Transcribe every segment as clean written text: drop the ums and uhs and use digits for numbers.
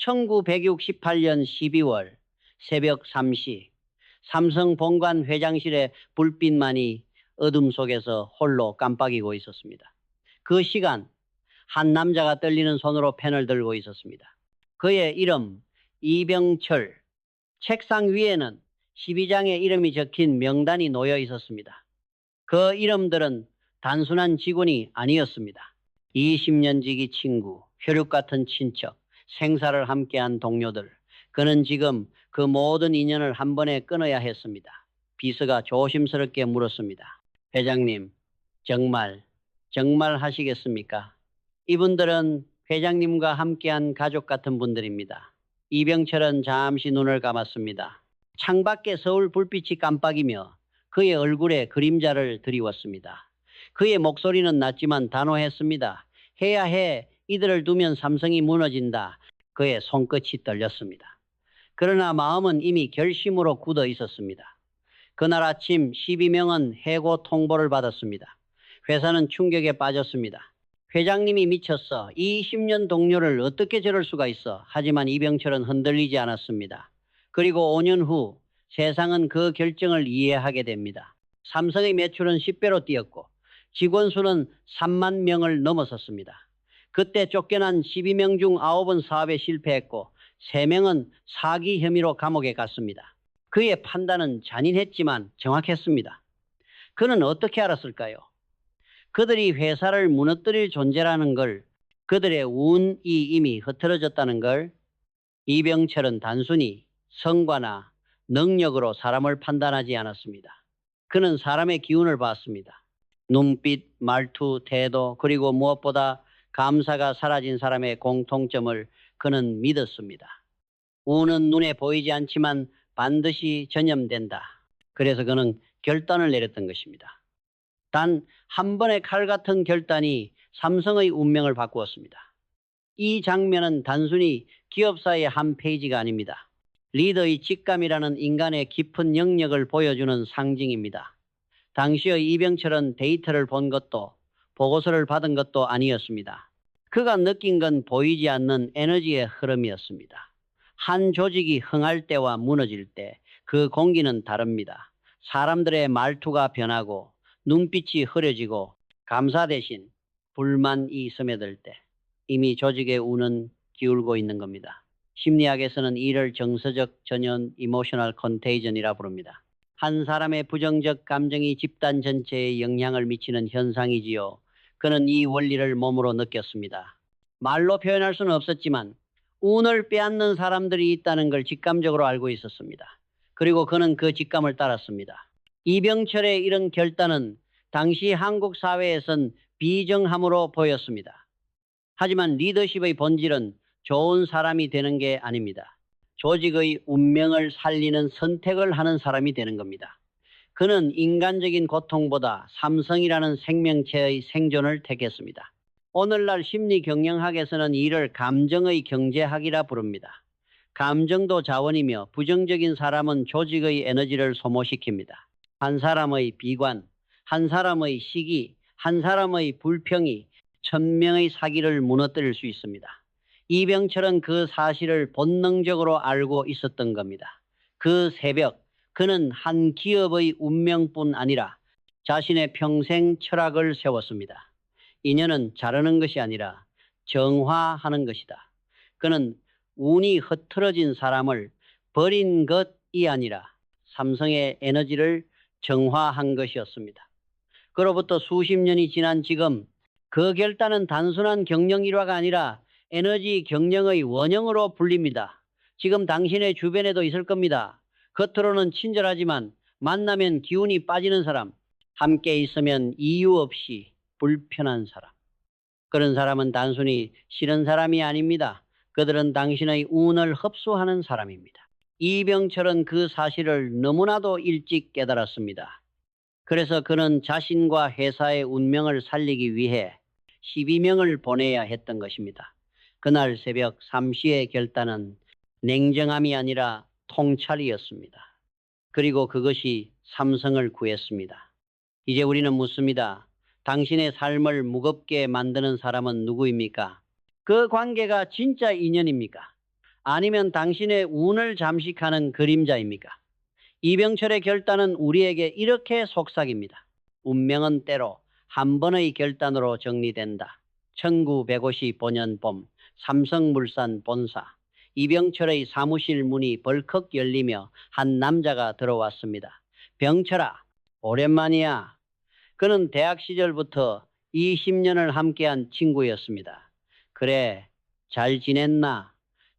1968년 12월 새벽 3시 삼성 본관 회장실의 불빛만이 어둠 속에서 홀로 깜빡이고 있었습니다. 그 시간 한 남자가 떨리는 손으로 펜을 들고 있었습니다. 그의 이름 이병철. 책상 위에는 12장의 이름이 적힌 명단이 놓여 있었습니다. 그 이름들은 단순한 직원이 아니었습니다. 20년 지기 친구, 혈육 같은 친척, 생사를 함께한 동료들. 그는 지금 그 모든 인연을 한 번에 끊어야 했습니다. 비서가 조심스럽게 물었습니다. 회장님, 정말 하시겠습니까? 이분들은 회장님과 함께한 가족 같은 분들입니다. 이병철은 잠시 눈을 감았습니다. 창밖에 서울 불빛이 깜빡이며 그의 얼굴에 그림자를 드리웠습니다. 그의 목소리는 낮지만 단호했습니다. 해야 해. 이들을 두면 삼성이 무너진다. 그의 손끝이 떨렸습니다. 그러나 마음은 이미 결심으로 굳어 있었습니다. 그날 아침 12명은 해고 통보를 받았습니다. 회사는 충격에 빠졌습니다. 회장님이 미쳤어. 20년 동료를 어떻게 저럴 수가 있어. 하지만 이병철은 흔들리지 않았습니다. 그리고 5년 후 세상은 그 결정을 이해하게 됩니다. 삼성의 매출은 10배로 뛰었고 직원 수는 3만 명을 넘어섰습니다. 그때 쫓겨난 12명 중 9은 사업에 실패했고 3명은 사기 혐의로 감옥에 갔습니다. 그의 판단은 잔인했지만 정확했습니다. 그는 어떻게 알았을까요? 그들이 회사를 무너뜨릴 존재라는 걸, 그들의 운이 이미 흐트러졌다는 걸. 이병철은 단순히 성과나 능력으로 사람을 판단하지 않았습니다. 그는 사람의 기운을 봤습니다. 눈빛, 말투, 태도, 그리고 무엇보다 감사가 사라진 사람의 공통점을 그는 믿었습니다. 운은 눈에 보이지 않지만 반드시 전염된다. 그래서 그는 결단을 내렸던 것입니다. 단 한 번의 칼 같은 결단이 삼성의 운명을 바꾸었습니다. 이 장면은 단순히 기업사의 한 페이지가 아닙니다. 리더의 직감이라는 인간의 깊은 영역을 보여주는 상징입니다. 당시의 이병철은 데이터를 본 것도 보고서를 받은 것도 아니었습니다. 그가 느낀 건 보이지 않는 에너지의 흐름이었습니다. 한 조직이 흥할 때와 무너질 때 그 공기는 다릅니다. 사람들의 말투가 변하고 눈빛이 흐려지고 감사 대신 불만이 스며들 때 이미 조직의 운은 기울고 있는 겁니다. 심리학에서는 이를 정서적 전염 (emotional contagion이라 부릅니다. 한 사람의 부정적 감정이 집단 전체에 영향을 미치는 현상이지요. 그는 이 원리를 몸으로 느꼈습니다. 말로 표현할 수는 없었지만 운을 빼앗는 사람들이 있다는 걸 직감적으로 알고 있었습니다. 그리고 그는 그 직감을 따랐습니다. 이병철의 이런 결단은 당시 한국 사회에선 비정함으로 보였습니다. 하지만 리더십의 본질은 좋은 사람이 되는 게 아닙니다. 조직의 운명을 살리는 선택을 하는 사람이 되는 겁니다. 그는 인간적인 고통보다 삼성이라는 생명체의 생존을 택했습니다. 오늘날 심리 경영학에서는 이를 감정의 경제학이라 부릅니다. 감정도 자원이며 부정적인 사람은 조직의 에너지를 소모시킵니다. 한 사람의 비관, 한 사람의 시기, 한 사람의 불평이 1000명의 사기를 무너뜨릴 수 있습니다. 이병철은 그 사실을 본능적으로 알고 있었던 겁니다. 그 새벽 그는 한 기업의 운명뿐 아니라 자신의 평생 철학을 세웠습니다. 인연은 자르는 것이 아니라 정화하는 것이다. 그는 운이 흐트러진 사람을 버린 것이 아니라 삼성의 에너지를 정화한 것이었습니다. 그로부터 수십 년이 지난 지금 그 결단은 단순한 경영 일화가 아니라 에너지 경영의 원형으로 불립니다. 지금 당신의 주변에도 있을 겁니다. 겉으로는 친절하지만 만나면 기운이 빠지는 사람, 함께 있으면 이유 없이 불편한 사람. 그런 사람은 단순히 싫은 사람이 아닙니다. 그들은 당신의 운을 흡수하는 사람입니다. 이병철은 그 사실을 너무나도 일찍 깨달았습니다. 그래서 그는 자신과 회사의 운명을 살리기 위해 12명을 보내야 했던 것입니다. 그날 새벽 3시의 결단은 냉정함이 아니라 통찰이었습니다. 그리고 그것이 삼성을 구했습니다. 이제 우리는 묻습니다. 당신의 삶을 무겁게 만드는 사람은 누구입니까? 그 관계가 진짜 인연입니까? 아니면 당신의 운을 잠식하는 그림자입니까? 이병철의 결단은 우리에게 이렇게 속삭입니다. 운명은 때로 한 번의 결단으로 정리된다. 1955년 봄 삼성물산 본사 이병철의 사무실 문이 벌컥 열리며 한 남자가 들어왔습니다. 병철아, 오랜만이야. 그는 대학 시절부터 20년을 함께한 친구였습니다. 그래, 잘 지냈나?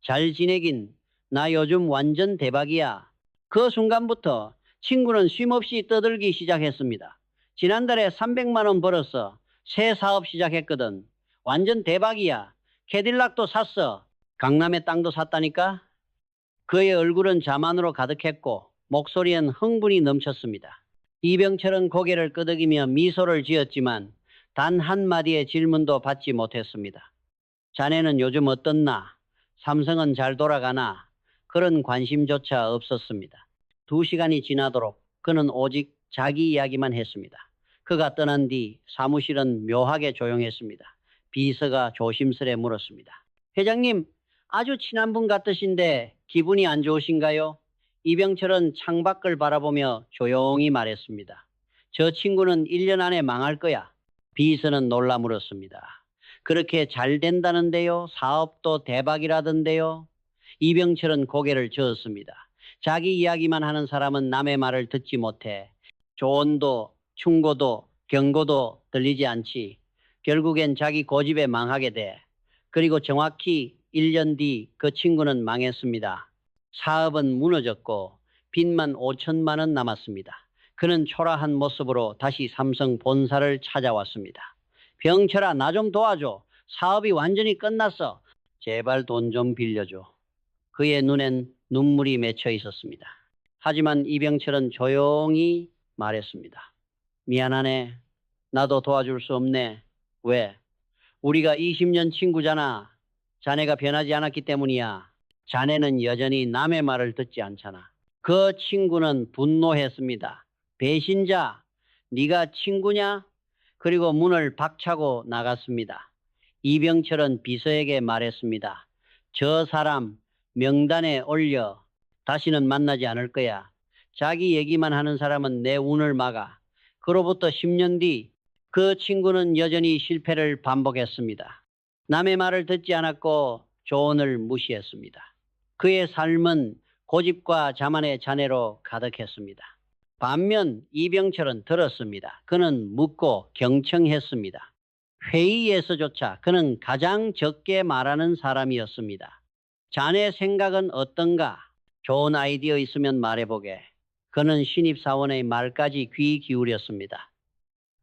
잘 지내긴. 나 요즘 완전 대박이야. 그 순간부터 친구는 쉼없이 떠들기 시작했습니다. 지난달에 300만 원 벌었어. 새 사업 시작했거든. 완전 대박이야. 캐딜락도 샀어. 강남에 땅도 샀다니까? 그의 얼굴은 자만으로 가득했고 목소리엔 흥분이 넘쳤습니다. 이병철은 고개를 끄덕이며 미소를 지었지만 단 한마디의 질문도 받지 못했습니다. 자네는 요즘 어떻나? 삼성은 잘 돌아가나? 그런 관심조차 없었습니다. 2시간이 지나도록 그는 오직 자기 이야기만 했습니다. 그가 떠난 뒤 사무실은 묘하게 조용했습니다. 비서가 조심스레 물었습니다. 회장님, 아주 친한 분 같으신데 기분이 안 좋으신가요? 이병철은 창밖을 바라보며 조용히 말했습니다. 저 친구는 1년 안에 망할 거야. 비서는 놀라 물었습니다. 그렇게 잘 된다는데요? 사업도 대박이라던데요? 이병철은 고개를 저었습니다. 자기 이야기만 하는 사람은 남의 말을 듣지 못해. 조언도 충고도 경고도 들리지 않지. 결국엔 자기 고집에 망하게 돼. 그리고 정확히 1년 뒤 그 친구는 망했습니다. 사업은 무너졌고 빚만 5천만 원 남았습니다. 그는 초라한 모습으로 다시 삼성 본사를 찾아왔습니다. 병철아, 나 좀 도와줘. 사업이 완전히 끝났어. 제발 돈 좀 빌려줘. 그의 눈엔 눈물이 맺혀 있었습니다. 하지만 이병철은 조용히 말했습니다. 미안하네. 나도 도와줄 수 없네. 왜? 우리가 20년 친구잖아. 자네가 변하지 않았기 때문이야. 자네는 여전히 남의 말을 듣지 않잖아. 그 친구는 분노했습니다. 배신자, 네가 친구냐? 그리고 문을 박차고 나갔습니다. 이병철은 비서에게 말했습니다. 저 사람 명단에 올려. 다시는 만나지 않을 거야. 자기 얘기만 하는 사람은 내 운을 막아. 그로부터 10년 뒤 그 친구는 여전히 실패를 반복했습니다. 남의 말을 듣지 않았고 조언을 무시했습니다. 그의 삶은 고집과 자만의 잔해로 가득했습니다. 반면 이병철은 들었습니다. 그는 묻고 경청했습니다. 회의에서조차 그는 가장 적게 말하는 사람이었습니다. 자네 생각은 어떤가? 좋은 아이디어 있으면 말해보게. 그는 신입사원의 말까지 귀 기울였습니다.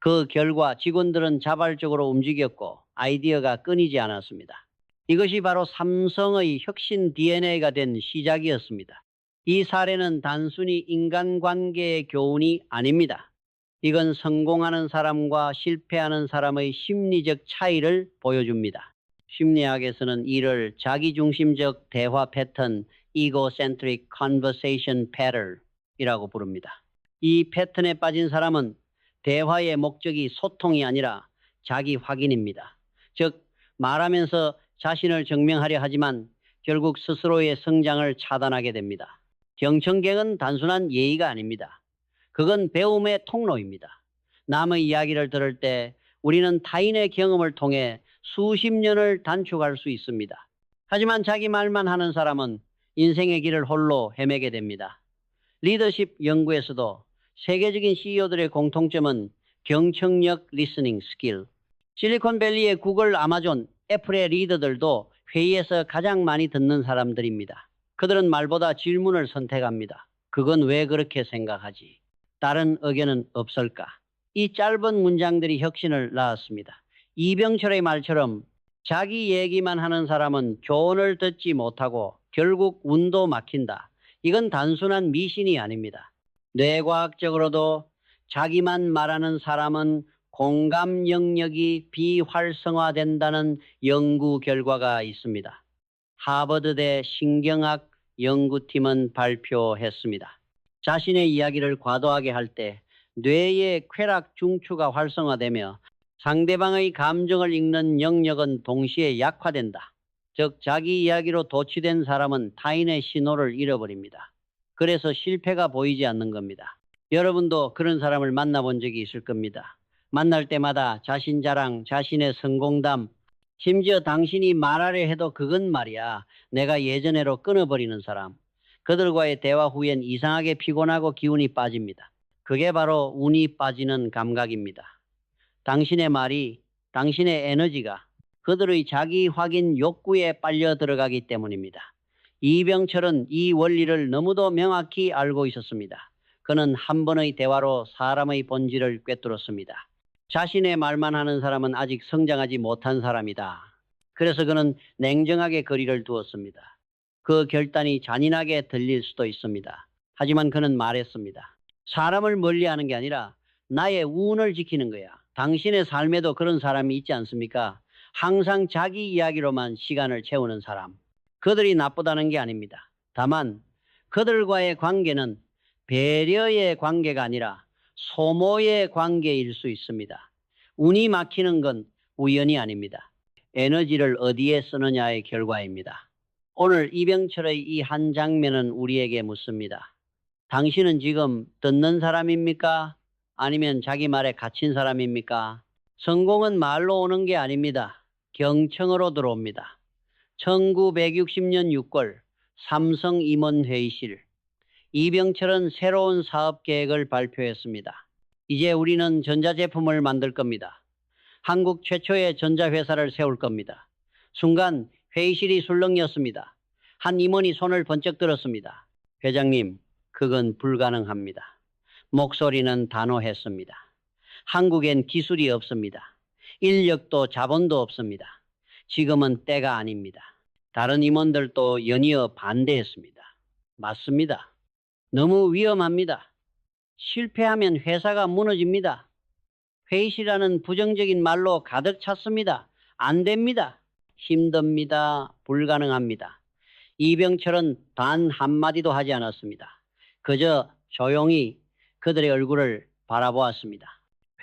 그 결과 직원들은 자발적으로 움직였고 아이디어가 끊이지 않았습니다. 이것이 바로 삼성의 혁신 DNA가 된 시작이었습니다. 이 사례는 단순히 인간관계의 교훈이 아닙니다. 이건 성공하는 사람과 실패하는 사람의 심리적 차이를 보여줍니다. 심리학에서는 이를 자기중심적 대화 패턴, Egocentric Conversation Pattern이라고 부릅니다. 이 패턴에 빠진 사람은 대화의 목적이 소통이 아니라 자기 확인입니다. 즉, 말하면서 자신을 증명하려 하지만 결국 스스로의 성장을 차단하게 됩니다. 경청객은 단순한 예의가 아닙니다. 그건 배움의 통로입니다. 남의 이야기를 들을 때 우리는 타인의 경험을 통해 수십 년을 단축할 수 있습니다. 하지만 자기 말만 하는 사람은 인생의 길을 홀로 헤매게 됩니다. 리더십 연구에서도 세계적인 CEO들의 공통점은 경청력 리스닝 스킬. 실리콘밸리의 구글, 아마존, 애플의 리더들도 회의에서 가장 많이 듣는 사람들입니다. 그들은 말보다 질문을 선택합니다. 그건 왜 그렇게 생각하지? 다른 의견은 없을까? 이 짧은 문장들이 혁신을 낳았습니다. 이병철의 말처럼 자기 얘기만 하는 사람은 조언을 듣지 못하고 결국 운도 막힌다. 이건 단순한 미신이 아닙니다. 뇌과학적으로도 자기만 말하는 사람은 공감 영역이 비활성화된다는 연구 결과가 있습니다. 하버드대 신경학 연구팀은 발표했습니다. 자신의 이야기를 과도하게 할 때 뇌의 쾌락 중추가 활성화되며 상대방의 감정을 읽는 영역은 동시에 약화된다. 즉 자기 이야기로 도취된 사람은 타인의 신호를 잃어버립니다. 그래서 실패가 보이지 않는 겁니다. 여러분도 그런 사람을 만나본 적이 있을 겁니다. 만날 때마다 자신 자랑, 자신의 성공담, 심지어 당신이 말하려 해도 그건 말이야, 내가 예전에로 끊어버리는 사람. 그들과의 대화 후엔 이상하게 피곤하고 기운이 빠집니다. 그게 바로 운이 빠지는 감각입니다. 당신의 말이, 당신의 에너지가 그들의 자기 확인 욕구에 빨려 들어가기 때문입니다. 이병철은 이 원리를 너무도 명확히 알고 있었습니다. 그는 한 번의 대화로 사람의 본질을 꿰뚫었습니다. 자신의 말만 하는 사람은 아직 성장하지 못한 사람이다. 그래서 그는 냉정하게 거리를 두었습니다. 그 결단이 잔인하게 들릴 수도 있습니다. 하지만 그는 말했습니다. 사람을 멀리하는 게 아니라 나의 운을 지키는 거야. 당신의 삶에도 그런 사람이 있지 않습니까? 항상 자기 이야기로만 시간을 채우는 사람. 그들이 나쁘다는 게 아닙니다. 다만 그들과의 관계는 배려의 관계가 아니라 소모의 관계일 수 있습니다. 운이 막히는 건 우연이 아닙니다. 에너지를 어디에 쓰느냐의 결과입니다. 오늘 이병철의 이 한 장면은 우리에게 묻습니다. 당신은 지금 듣는 사람입니까? 아니면 자기 말에 갇힌 사람입니까? 성공은 말로 오는 게 아닙니다. 경청으로 들어옵니다. 1960년 6월 삼성 임원회의실. 이병철은 새로운 사업 계획을 발표했습니다. 이제 우리는 전자제품을 만들 겁니다. 한국 최초의 전자회사를 세울 겁니다. 순간 회의실이 술렁였습니다. 한 임원이 손을 번쩍 들었습니다. 회장님, 그건 불가능합니다. 목소리는 단호했습니다. 한국엔 기술이 없습니다. 인력도 자본도 없습니다. 지금은 때가 아닙니다. 다른 임원들도 연이어 반대했습니다. 맞습니다. 너무 위험합니다. 실패하면 회사가 무너집니다. 회의시라는 부정적인 말로 가득 찼습니다. 안 됩니다. 힘듭니다. 불가능합니다. 이병철은 단 한마디도 하지 않았습니다. 그저 조용히 그들의 얼굴을 바라보았습니다.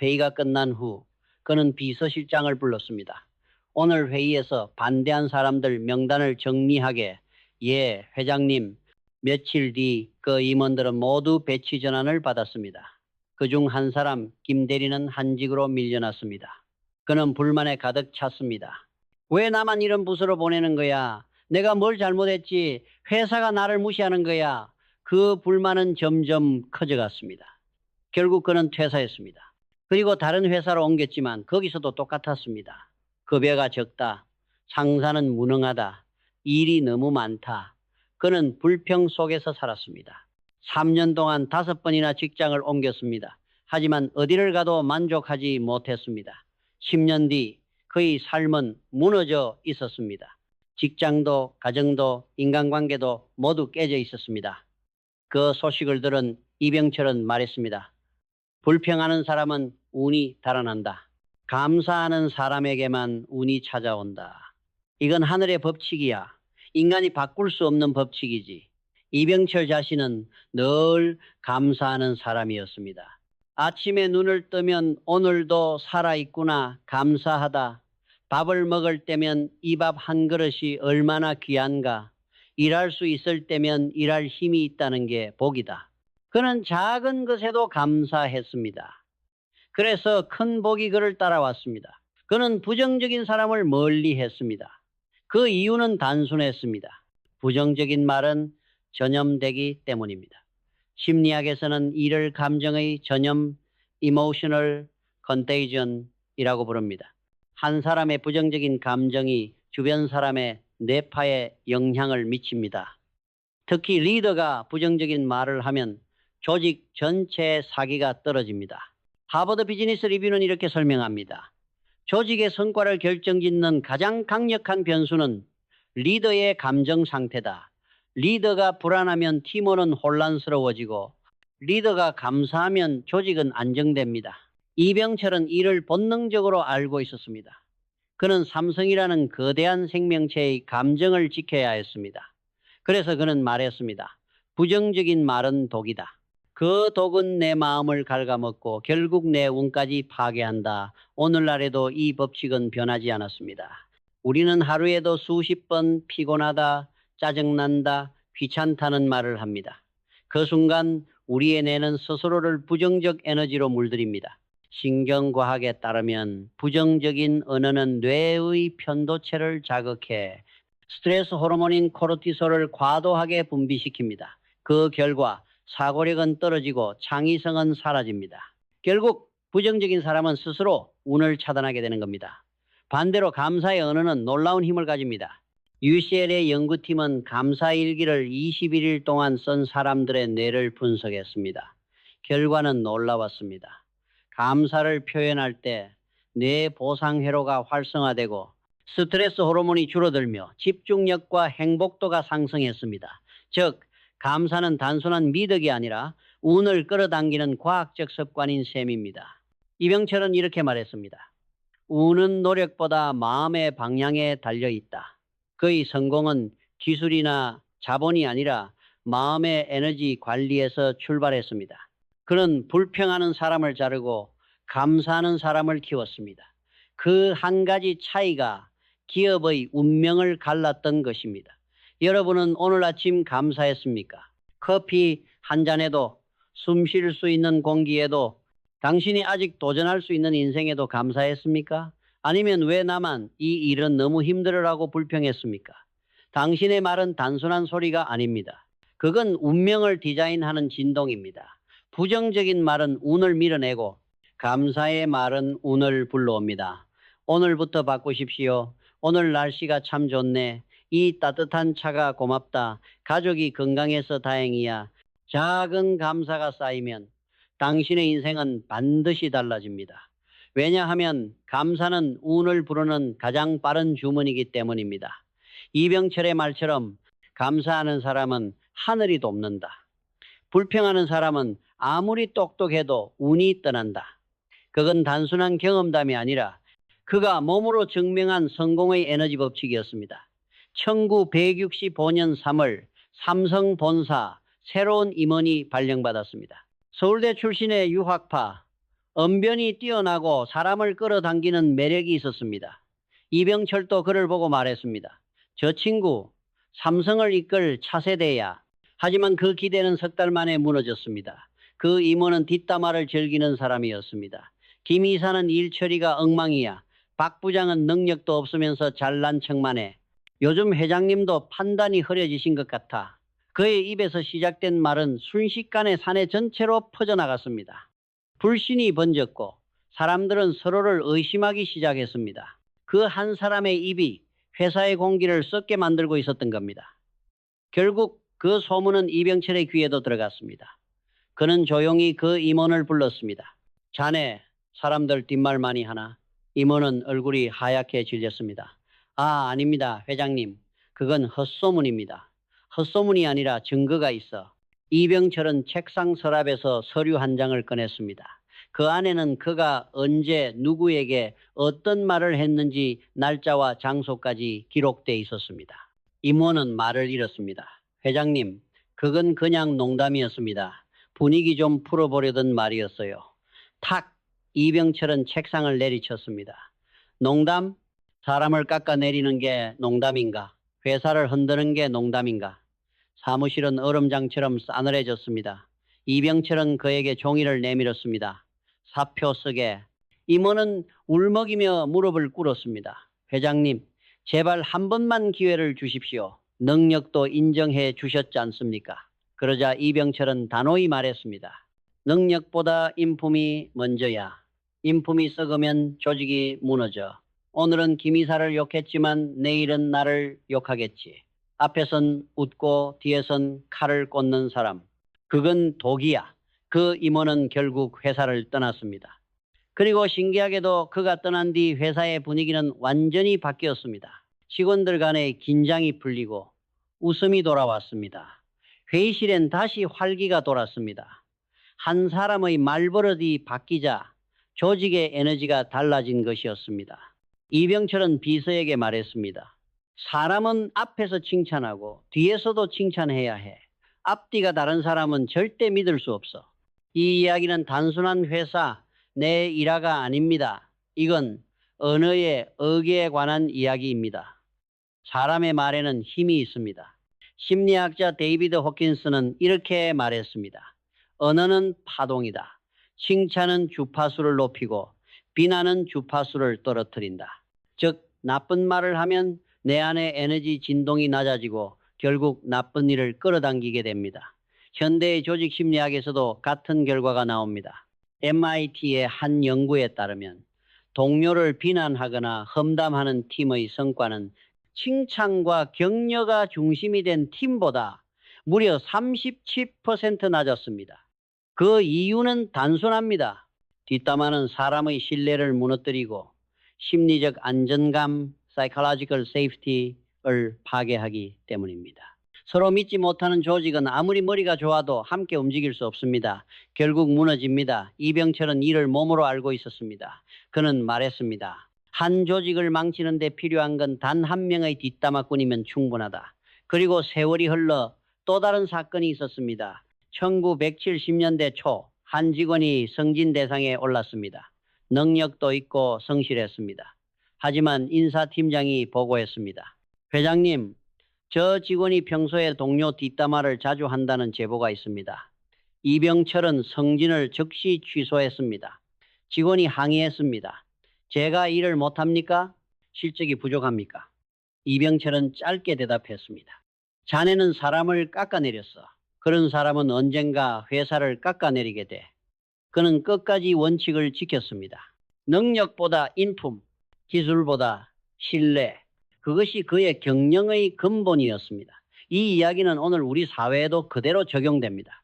회의가 끝난 후 그는 비서실장을 불렀습니다. 오늘 회의에서 반대한 사람들 명단을 정리하게. 예, 회장님. 며칠 뒤 그 임원들은 모두 배치 전환을 받았습니다. 그중 한 사람 김 대리는 한직으로 밀려났습니다. 그는 불만에 가득 찼습니다. 왜 나만 이런 부서로 보내는 거야? 내가 뭘 잘못했지? 회사가 나를 무시하는 거야. 그 불만은 점점 커져갔습니다. 결국 그는 퇴사했습니다. 그리고 다른 회사로 옮겼지만 거기서도 똑같았습니다. 급여가 적다. 상사는 무능하다. 일이 너무 많다. 그는 불평 속에서 살았습니다. 3년 동안 5번이나 직장을 옮겼습니다. 하지만 어디를 가도 만족하지 못했습니다. 10년 뒤 그의 삶은 무너져 있었습니다. 직장도 가정도 인간관계도 모두 깨져 있었습니다. 그 소식을 들은 이병철은 말했습니다. 불평하는 사람은 운이 달아난다. 감사하는 사람에게만 운이 찾아온다. 이건 하늘의 법칙이야. 인간이 바꿀 수 없는 법칙이지. 이병철 자신은 늘 감사하는 사람이었습니다. 아침에 눈을 뜨면 오늘도 살아있구나, 감사하다. 밥을 먹을 때면 이 밥 한 그릇이 얼마나 귀한가. 일할 수 있을 때면 일할 힘이 있다는 게 복이다. 그는 작은 것에도 감사했습니다. 그래서 큰 복이 그를 따라왔습니다. 그는 부정적인 사람을 멀리했습니다. 그 이유는 단순했습니다. 부정적인 말은 전염되기 때문입니다. 심리학에서는 이를 감정의 전염, emotional contagion이라고 부릅니다. 한 사람의 부정적인 감정이 주변 사람의 뇌파에 영향을 미칩니다. 특히 리더가 부정적인 말을 하면 조직 전체의 사기가 떨어집니다. 하버드 비즈니스 리뷰는 이렇게 설명합니다. 조직의 성과를 결정짓는 가장 강력한 변수는 리더의 감정 상태다. 리더가 불안하면 팀원은 혼란스러워지고 리더가 감사하면 조직은 안정됩니다. 이병철은 이를 본능적으로 알고 있었습니다. 그는 삼성이라는 거대한 생명체의 감정을 지켜야 했습니다. 그래서 그는 말했습니다. 부정적인 말은 독이다. 그 독은 내 마음을 갉아먹고 결국 내 운까지 파괴한다. 오늘날에도 이 법칙은 변하지 않았습니다. 우리는 하루에도 수십 번 피곤하다, 짜증난다, 귀찮다는 말을 합니다. 그 순간 우리의 뇌는 스스로를 부정적 에너지로 물들입니다. 신경과학에 따르면 부정적인 언어는 뇌의 편도체를 자극해 스트레스 호르몬인 코르티솔을 과도하게 분비시킵니다. 그 결과 사고력은 떨어지고 창의성은 사라집니다. 결국 부정적인 사람은 스스로 운을 차단하게 되는 겁니다. 반대로 감사의 언어는 놀라운 힘을 가집니다. UCL의 연구팀은 감사일기를 21일 동안 쓴 사람들의 뇌를 분석했습니다. 결과는 놀라웠습니다. 감사를 표현할 때 뇌 보상회로가 활성화되고 스트레스 호르몬이 줄어들며 집중력과 행복도가 상승했습니다. 즉, 감사는 단순한 미덕이 아니라 운을 끌어당기는 과학적 습관인 셈입니다. 이병철은 이렇게 말했습니다. 운은 노력보다 마음의 방향에 달려 있다. 그의 성공은 기술이나 자본이 아니라 마음의 에너지 관리에서 출발했습니다. 그는 불평하는 사람을 자르고 감사하는 사람을 키웠습니다. 그 한 가지 차이가 기업의 운명을 갈랐던 것입니다. 여러분은 오늘 아침 감사했습니까? 커피 한 잔에도, 숨 쉴 수 있는 공기에도, 당신이 아직 도전할 수 있는 인생에도 감사했습니까? 아니면 왜 나만 이 일은 너무 힘들어라고 불평했습니까? 당신의 말은 단순한 소리가 아닙니다. 그건 운명을 디자인하는 진동입니다. 부정적인 말은 운을 밀어내고 감사의 말은 운을 불러옵니다. 오늘부터 바꾸십시오. 오늘 날씨가 참 좋네. 이 따뜻한 차가 고맙다. 가족이 건강해서 다행이야. 작은 감사가 쌓이면 당신의 인생은 반드시 달라집니다. 왜냐하면 감사는 운을 부르는 가장 빠른 주문이기 때문입니다. 이병철의 말처럼 감사하는 사람은 하늘이 돕는다. 불평하는 사람은 아무리 똑똑해도 운이 떠난다. 그건 단순한 경험담이 아니라 그가 몸으로 증명한 성공의 에너지 법칙이었습니다. 1965년 3월 삼성 본사 새로운 임원이 발령받았습니다. 서울대 출신의 유학파, 언변이 뛰어나고 사람을 끌어당기는 매력이 있었습니다. 이병철도 그를 보고 말했습니다. 저 친구 삼성을 이끌 차세대야. 하지만 그 기대는 석 달 만에 무너졌습니다. 그 임원은 뒷담화를 즐기는 사람이었습니다. 김 이사는 일 처리가 엉망이야. 박 부장은 능력도 없으면서 잘난 척만 해. 요즘 회장님도 판단이 흐려지신 것 같아. 그의 입에서 시작된 말은 순식간에 사내 전체로 퍼져나갔습니다. 불신이 번졌고 사람들은 서로를 의심하기 시작했습니다. 그 한 사람의 입이 회사의 공기를 썩게 만들고 있었던 겁니다. 결국 그 소문은 이병철의 귀에도 들어갔습니다. 그는 조용히 그 임원을 불렀습니다. 자네, 사람들 뒷말 많이 하나? 임원은 얼굴이 하얗게 질렸습니다. 아닙니다, 회장님. 그건 헛소문입니다. 헛소문이 아니라 증거가 있어. 이병철은 책상 서랍에서 서류 한 장을 꺼냈습니다. 그 안에는 그가 언제 누구에게 어떤 말을 했는지 날짜와 장소까지 기록돼 있었습니다. 임원은 말을 잃었습니다. 회장님, 그건 그냥 농담이었습니다. 분위기 좀 풀어보려던 말이었어요. 탁! 이병철은 책상을 내리쳤습니다. 농담? 사람을 깎아내리는 게 농담인가? 회사를 흔드는 게 농담인가? 사무실은 얼음장처럼 싸늘해졌습니다. 이병철은 그에게 종이를 내밀었습니다. 사표 쓰게. 임원은 울먹이며 무릎을 꿇었습니다. 회장님, 제발 한 번만 기회를 주십시오. 능력도 인정해 주셨지 않습니까? 그러자 이병철은 단호히 말했습니다. 능력보다 인품이 먼저야. 인품이 썩으면 조직이 무너져. 오늘은 김 이사를 욕했지만 내일은 나를 욕하겠지. 앞에선 웃고 뒤에선 칼을 꽂는 사람. 그건 독이야. 그 임원은 결국 회사를 떠났습니다. 그리고 신기하게도 그가 떠난 뒤 회사의 분위기는 완전히 바뀌었습니다. 직원들 간의 긴장이 풀리고 웃음이 돌아왔습니다. 회의실엔 다시 활기가 돌았습니다. 한 사람의 말버릇이 바뀌자 조직의 에너지가 달라진 것이었습니다. 이병철은 비서에게 말했습니다. 사람은 앞에서 칭찬하고 뒤에서도 칭찬해야 해. 앞뒤가 다른 사람은 절대 믿을 수 없어. 이 이야기는 단순한 회사, 내 일화가 아닙니다. 이건 언어의 어기에 관한 이야기입니다. 사람의 말에는 힘이 있습니다. 심리학자 데이비드 호킨스는 이렇게 말했습니다. 언어는 파동이다. 칭찬은 주파수를 높이고 비난은 주파수를 떨어뜨린다. 즉, 나쁜 말을 하면 내 안의 에너지 진동이 낮아지고 결국 나쁜 일을 끌어당기게 됩니다. 현대의 조직 심리학에서도 같은 결과가 나옵니다. MIT의 한 연구에 따르면 동료를 비난하거나 험담하는 팀의 성과는 칭찬과 격려가 중심이 된 팀보다 무려 37% 낮았습니다. 그 이유는 단순합니다. 뒷담화는 사람의 신뢰를 무너뜨리고 심리적 안정감, psychological safety를 파괴하기 때문입니다. 서로 믿지 못하는 조직은 아무리 머리가 좋아도 함께 움직일 수 없습니다. 결국 무너집니다. 이병철은 이를 몸으로 알고 있었습니다. 그는 말했습니다. 한 조직을 망치는 데 필요한 건 단 한 명의 뒷담화꾼이면 충분하다. 그리고 세월이 흘러 또 다른 사건이 있었습니다. 1970년대 초 한 직원이 승진대상에 올랐습니다. 능력도 있고 성실했습니다. 하지만 인사팀장이 보고했습니다. 회장님, 저 직원이 평소에 동료 뒷담화를 자주 한다는 제보가 있습니다. 이병철은 승진을 즉시 취소했습니다. 직원이 항의했습니다. 제가 일을 못합니까? 실적이 부족합니까? 이병철은 짧게 대답했습니다. 자네는 사람을 깎아내렸어. 그런 사람은 언젠가 회사를 깎아내리게 돼. 그는 끝까지 원칙을 지켰습니다. 능력보다 인품, 기술보다 신뢰. 그것이 그의 경영의 근본이었습니다. 이 이야기는 오늘 우리 사회에도 그대로 적용됩니다.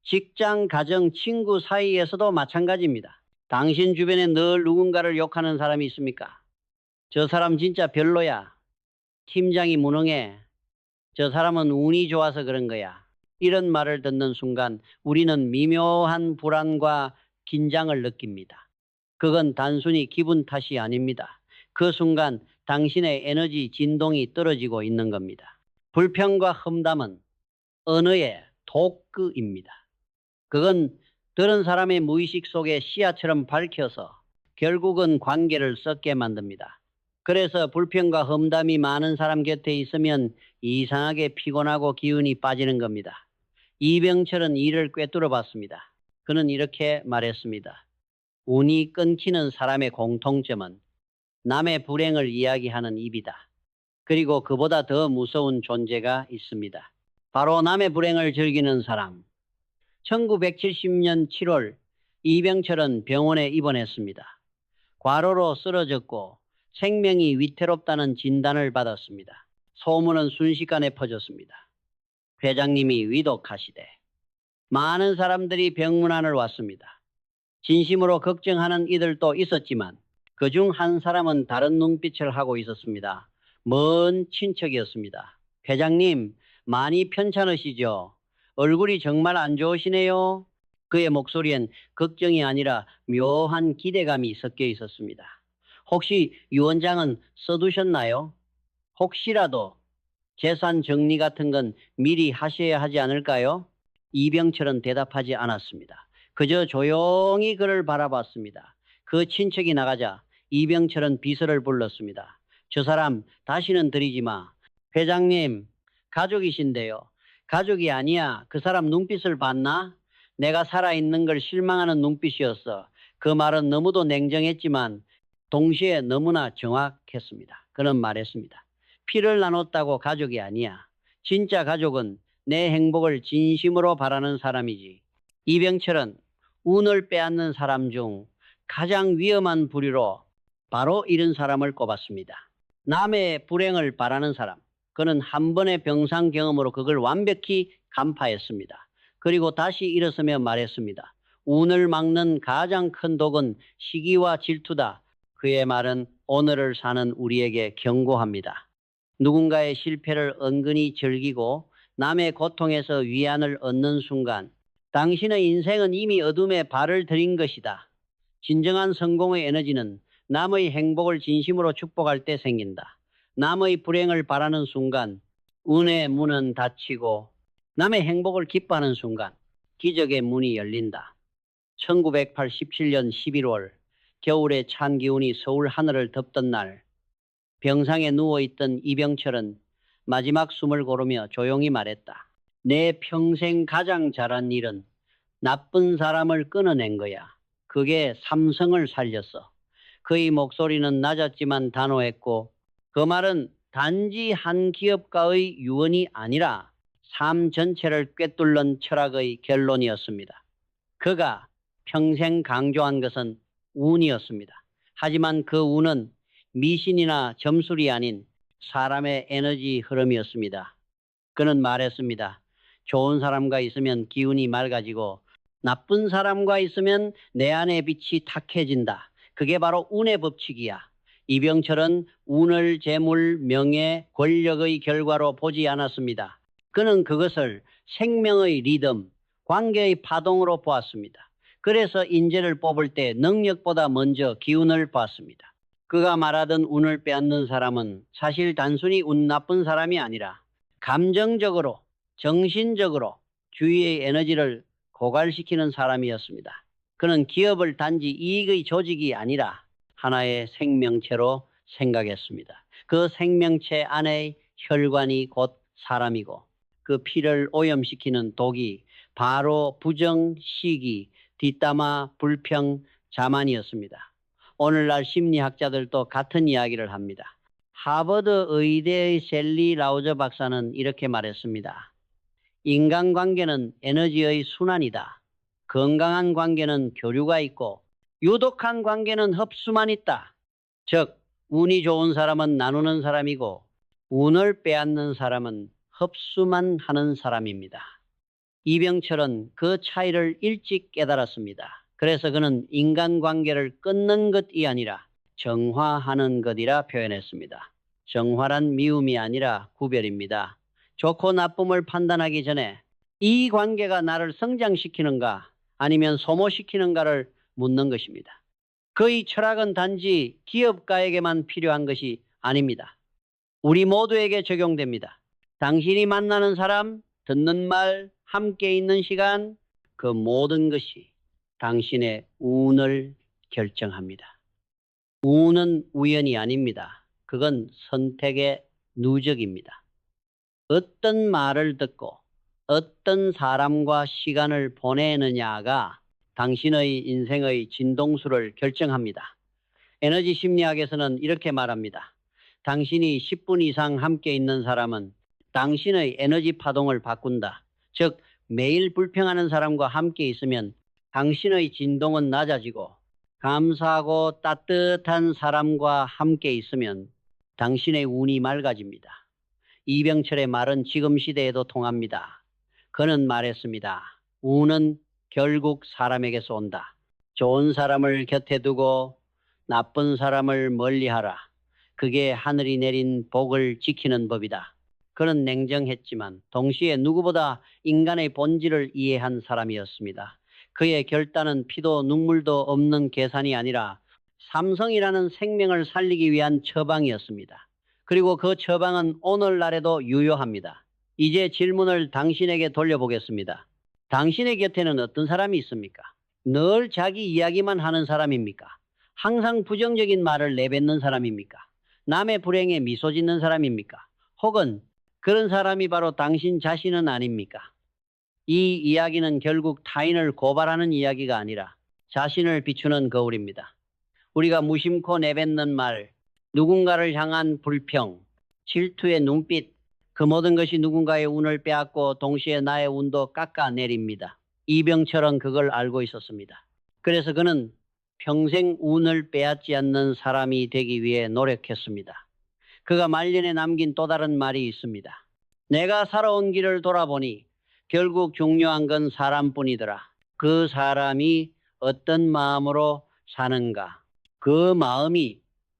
직장, 가정, 친구 사이에서도 마찬가지입니다. 당신 주변에 늘 누군가를 욕하는 사람이 있습니까? 저 사람 진짜 별로야. 팀장이 무능해. 저 사람은 운이 좋아서 그런 거야. 이런 말을 듣는 순간 우리는 미묘한 불안과 긴장을 느낍니다. 그건 단순히 기분 탓이 아닙니다. 그 순간 당신의 에너지 진동이 떨어지고 있는 겁니다. 불평과 험담은 언어의 독극입니다. 그건 들은 사람의 무의식 속에 씨앗처럼 밝혀서 결국은 관계를 썩게 만듭니다. 그래서 불평과 험담이 많은 사람 곁에 있으면 이상하게 피곤하고 기운이 빠지는 겁니다. 이병철은 이를 꿰뚫어 봤습니다. 그는 이렇게 말했습니다. 운이 끊기는 사람의 공통점은 남의 불행을 이야기하는 입이다. 그리고 그보다 더 무서운 존재가 있습니다. 바로 남의 불행을 즐기는 사람. 1970년 7월 이병철은 병원에 입원했습니다. 과로로 쓰러졌고 생명이 위태롭다는 진단을 받았습니다. 소문은 순식간에 퍼졌습니다. 회장님이 위독하시대. 많은 사람들이 병문안을 왔습니다. 진심으로 걱정하는 이들도 있었지만 그중 한 사람은 다른 눈빛을 하고 있었습니다. 먼 친척이었습니다. 회장님, 많이 편찮으시죠? 얼굴이 정말 안 좋으시네요. 그의 목소리엔 걱정이 아니라 묘한 기대감이 섞여 있었습니다. 혹시 유원장은 써두셨나요? 혹시라도 재산 정리 같은 건 미리 하셔야 하지 않을까요? 이병철은 대답하지 않았습니다. 그저 조용히 그를 바라봤습니다. 그 친척이 나가자 이병철은 비서를 불렀습니다. 저 사람 다시는 들이지 마. 회장님, 가족이신데요. 가족이 아니야. 그 사람 눈빛을 봤나? 내가 살아있는 걸 실망하는 눈빛이었어. 그 말은 너무도 냉정했지만 동시에 너무나 정확했습니다. 그는 말했습니다. 피를 나눴다고 가족이 아니야. 진짜 가족은 내 행복을 진심으로 바라는 사람이지. 이병철은 운을 빼앗는 사람 중 가장 위험한 부류로 바로 이런 사람을 꼽았습니다. 남의 불행을 바라는 사람. 그는 한 번의 병상 경험으로 그걸 완벽히 간파했습니다. 그리고 다시 일어서며 말했습니다. 운을 막는 가장 큰 독은 시기와 질투다. 그의 말은 오늘을 사는 우리에게 경고합니다. 누군가의 실패를 은근히 즐기고 남의 고통에서 위안을 얻는 순간 당신의 인생은 이미 어둠에 발을 들인 것이다. 진정한 성공의 에너지는 남의 행복을 진심으로 축복할 때 생긴다. 남의 불행을 바라는 순간 운의 문은 닫히고 남의 행복을 기뻐하는 순간 기적의 문이 열린다. 1987년 11월 겨울에 찬 기운이 서울 하늘을 덮던 날 병상에 누워있던 이병철은 마지막 숨을 고르며 조용히 말했다. 내 평생 가장 잘한 일은 나쁜 사람을 끊어낸 거야. 그게 삼성을 살렸어. 그의 목소리는 낮았지만 단호했고 그 말은 단지 한 기업가의 유언이 아니라 삶 전체를 꿰뚫는 철학의 결론이었습니다. 그가 평생 강조한 것은 운이었습니다. 하지만 그 운은 미신이나 점술이 아닌 사람의 에너지 흐름이었습니다. 그는 말했습니다. 좋은 사람과 있으면 기운이 맑아지고 나쁜 사람과 있으면 내 안의 빛이 탁해진다. 그게 바로 운의 법칙이야. 이병철은 운을 재물, 명예, 권력의 결과로 보지 않았습니다. 그는 그것을 생명의 리듬, 관계의 파동으로 보았습니다. 그래서 인재를 뽑을 때 능력보다 먼저 기운을 봤습니다. 그가 말하던 운을 빼앗는 사람은 사실 단순히 운 나쁜 사람이 아니라 감정적으로, 정신적으로 주위의 에너지를 고갈시키는 사람이었습니다. 그는 기업을 단지 이익의 조직이 아니라 하나의 생명체로 생각했습니다. 그 생명체 안의 혈관이 곧 사람이고 그 피를 오염시키는 독이 바로 부정, 시기, 뒷담화, 불평, 자만이었습니다. 오늘날 심리학자들도 같은 이야기를 합니다. 하버드 의대의 셀리 라우저 박사는 이렇게 말했습니다. 인간관계는 에너지의 순환이다. 건강한 관계는 교류가 있고 유독한 관계는 흡수만 있다. 즉 운이 좋은 사람은 나누는 사람이고 운을 빼앗는 사람은 흡수만 하는 사람입니다. 이병철은 그 차이를 일찍 깨달았습니다. 그래서 그는 인간관계를 끊는 것이 아니라 정화하는 것이라 표현했습니다. 정화란 미움이 아니라 구별입니다. 좋고 나쁨을 판단하기 전에 이 관계가 나를 성장시키는가 아니면 소모시키는가를 묻는 것입니다. 그의 철학은 단지 기업가에게만 필요한 것이 아닙니다. 우리 모두에게 적용됩니다. 당신이 만나는 사람, 듣는 말, 함께 있는 시간, 그 모든 것이 당신의 운을 결정합니다. 운은 우연이 아닙니다. 그건 선택의 누적입니다. 어떤 말을 듣고 어떤 사람과 시간을 보내느냐가 당신의 인생의 진동수를 결정합니다. 에너지 심리학에서는 이렇게 말합니다. 당신이 10분 이상 함께 있는 사람은 당신의 에너지 파동을 바꾼다. 즉 매일 불평하는 사람과 함께 있으면 당신의 진동은 낮아지고 감사하고 따뜻한 사람과 함께 있으면 당신의 운이 맑아집니다. 이병철의 말은 지금 시대에도 통합니다. 그는 말했습니다. 운은 결국 사람에게서 온다. 좋은 사람을 곁에 두고 나쁜 사람을 멀리하라. 그게 하늘이 내린 복을 지키는 법이다. 그는 냉정했지만 동시에 누구보다 인간의 본질을 이해한 사람이었습니다. 그의 결단은 피도 눈물도 없는 계산이 아니라 삼성이라는 생명을 살리기 위한 처방이었습니다. 그리고 그 처방은 오늘날에도 유효합니다. 이제 질문을 당신에게 돌려보겠습니다. 당신의 곁에는 어떤 사람이 있습니까? 늘 자기 이야기만 하는 사람입니까? 항상 부정적인 말을 내뱉는 사람입니까? 남의 불행에 미소 짓는 사람입니까? 혹은 그런 사람이 바로 당신 자신은 아닙니까? 이 이야기는 결국 타인을 고발하는 이야기가 아니라 자신을 비추는 거울입니다. 우리가 무심코 내뱉는 말, 누군가를 향한 불평, 질투의 눈빛, 그 모든 것이 누군가의 운을 빼앗고 동시에 나의 운도 깎아내립니다. 이병철은 그걸 알고 있었습니다. 그래서 그는 평생 운을 빼앗지 않는 사람이 되기 위해 노력했습니다. 그가 말년에 남긴 또 다른 말이 있습니다. 내가 살아온 길을 돌아보니 결국 중요한 건 사람뿐이더라. 그 사람이 어떤 마음으로 사는가. 그 마음이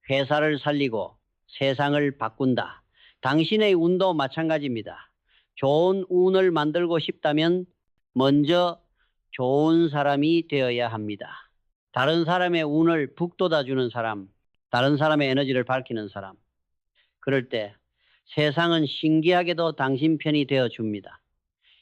회사를 살리고 세상을 바꾼다. 당신의 운도 마찬가지입니다. 좋은 운을 만들고 싶다면 먼저 좋은 사람이 되어야 합니다. 다른 사람의 운을 북돋아주는 사람, 다른 사람의 에너지를 밝히는 사람. 그럴 때 세상은 신기하게도 당신 편이 되어줍니다.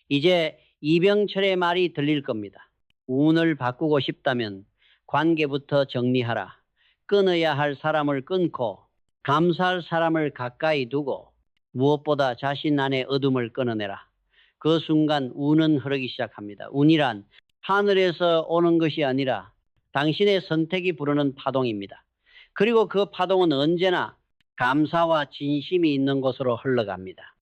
이제 이병철의 말이 들릴 겁니다. 운을 바꾸고 싶다면 관계부터 정리하라. 끊어야 할 사람을 끊고 감사할 사람을 가까이 두고 무엇보다 자신 안의 어둠을 끊어내라. 그 순간 운은 흐르기 시작합니다. 운이란 하늘에서 오는 것이 아니라 당신의 선택이 부르는 파동입니다. 그리고 그 파동은 언제나 감사와 진심이 있는 곳으로 흘러갑니다.